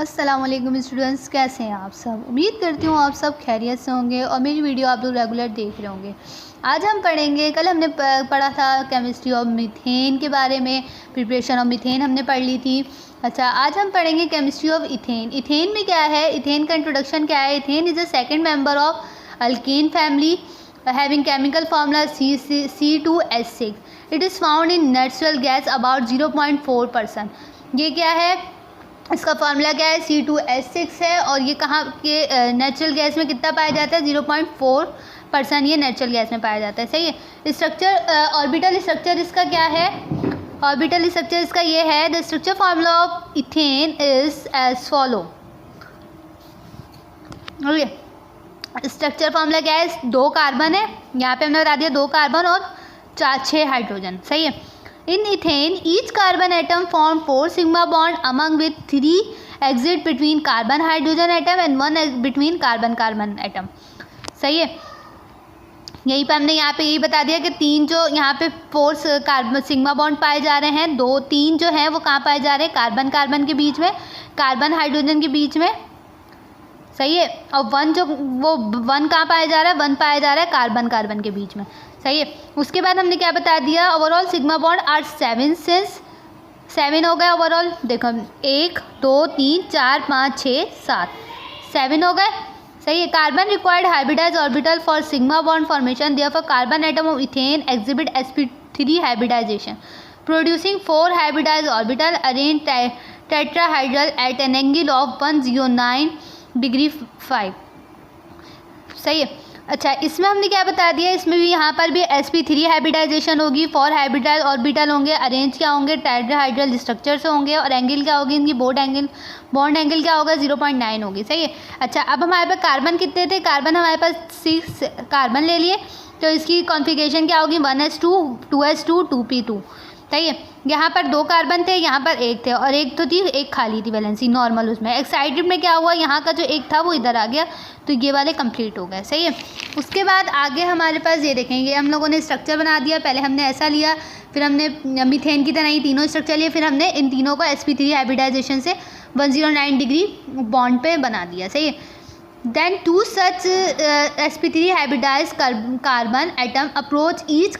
अस्सलामुअलैकुम स्टूडेंट्स, कैसे हैं आप सब। उम्मीद करती हूँ आप सब खैरियत से होंगे और मेरी वीडियो आप लोग रेगुलर देख रहे होंगे। आज हम पढ़ेंगे, कल हमने पढ़ा था केमिस्ट्री ऑफ मीथेन के बारे में, प्रिपरेशन ऑफ मीथेन हमने पढ़ ली थी। अच्छा, आज हम पढ़ेंगे केमिस्ट्री ऑफ इथेन। इथेन में क्या है, इथेन का इंट्रोडक्शन क्या है। Ethane is a second member of alkane family having chemical formula C2H6. It is found in natural gas about 0.4%. ये क्या है, इसका फार्मूला क्या है, C2H6 है और ये कहाँ के नेचुरल गैस में कितना पाया जाता है, 0.4% ये नेचुरल गैस में पाया जाता है। सही है। स्ट्रक्चर, ऑर्बिटल स्ट्रक्चर इसका क्या है, ऑर्बिटल स्ट्रक्चर इसका ये है। The structure formula of ethane is as follow. Structure formula क्या है, 2 कार्बन है, यहाँ पे हमने बता दिया 2 कार्बन और 6 हाइड्रोजन। सही है। In ethane, each carbon atom form 4 sigma bond among with 3 exit between carbon hydrogen atom and 1 between carbon carbon atom. सही है। यहीं पे हमने यहाँ पे यही बता दिया कि 3 जो यहाँ पे 4 कार्बन सिग्मा बॉन्ड पाए जा रहे हैं, 2-3 जो हैं वो कहाँ पाए जा रहे हैं, कार्बन कार्बन के बीच में, कार्बन हाइड्रोजन के बीच में। सही है। और 1 जो वो 1 कहाँ पाया जा रहा है, 1 पाया जा रहा है कार्बन कार्बन के बीच में। सही है। उसके बाद हमने क्या बता दिया, overall sigma bond are 7 since 7 हो गए ओवरऑल। देखो 1 2 3 4 5 6 7 7 हो गए। सही है। Carbon required hybridize orbital for sigma bond formation, therefore carbon atom of ethane exhibit sp3 hybridization producing 4 hybridize orbital arrange tetrahedral at an angle of 109 degree 5। सही है। अच्छा, इसमें हमने क्या बता दिया, इसमें भी यहाँ पर भी sp3 हाइब्रिडाइजेशन होगी, 4 हाइब्रिडाइज ऑर्बिटल होंगे, अरेंज क्या होंगे, टेट्राहाइड्रल स्ट्रक्चर से होंगे और एंगल क्या होगी इनकी, बॉन्ड एंगल क्या होगा, 0.9 होगी। सही है। अच्छा, अब हमारे पास कार्बन कितने थे, कार्बन हमारे पास 6 कार्बन ले लिए, तो इसकी कॉन्फ़िगरेशन क्या होगी, 1s2 2s2 2p2। सही है। यहाँ पर 2 कार्बन थे, यहाँ पर 1 थे और एक तो थी, एक खाली थी वैलेंसी नॉर्मल। उसमें एक्साइटेड में क्या हुआ, यहाँ का जो एक था वो इधर आ गया, तो ये वाले कंप्लीट हो गए। सही है। उसके बाद आगे हमारे पास ये देखेंगे, हम लोगों ने स्ट्रक्चर बना दिया। पहले हमने ऐसा लिया, फिर हमने मीथेन की तरह ही तीनों स्ट्रक्चर लिए, फिर हमने इन तीनों को sp3 हाइब्रिडाइजेशन से 109 डिग्री बॉन्ड पे बना दिया। सही है। Then 2 such sp3 hybridized carbon atom approach each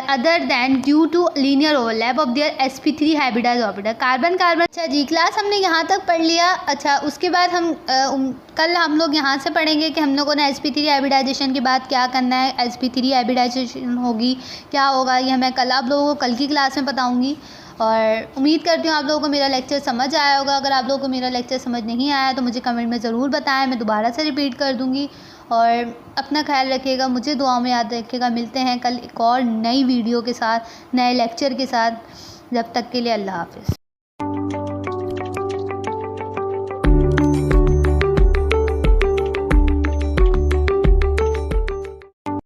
other than due to linear overlap of their sp3 hybridized orbital. Carbon carbon. अच्छा जी, क्लास हमने यहाँ तक पढ़ लिया। अच्छा, उसके बाद हम कल हम लोग यहाँ से पढ़ेंगे कि हम लोगों ने sp3 हाइब्रिडाइजेशन के बाद क्या करना है, sp3 हाइब्रिडाइजेशन होगी क्या होगा, यह मैं कल आप लोगों को कल की क्लास में बताऊँगी। और उम्मीद करती हूँ आप लोगों को मेरा लेक्चर समझ आया होगा। अगर आप लोगों को मेरा लेक्चर समझ नहीं आया तो मुझे कमेंट में ज़रूर बताएं, मैं दोबारा से रिपीट कर दूँगी। और अपना ख्याल रखिएगा, मुझे दुआ में याद रखिएगा। मिलते हैं कल एक और नई वीडियो के साथ, नए लेक्चर के साथ। जब तक के लिए अल्लाह हाफ़िज़।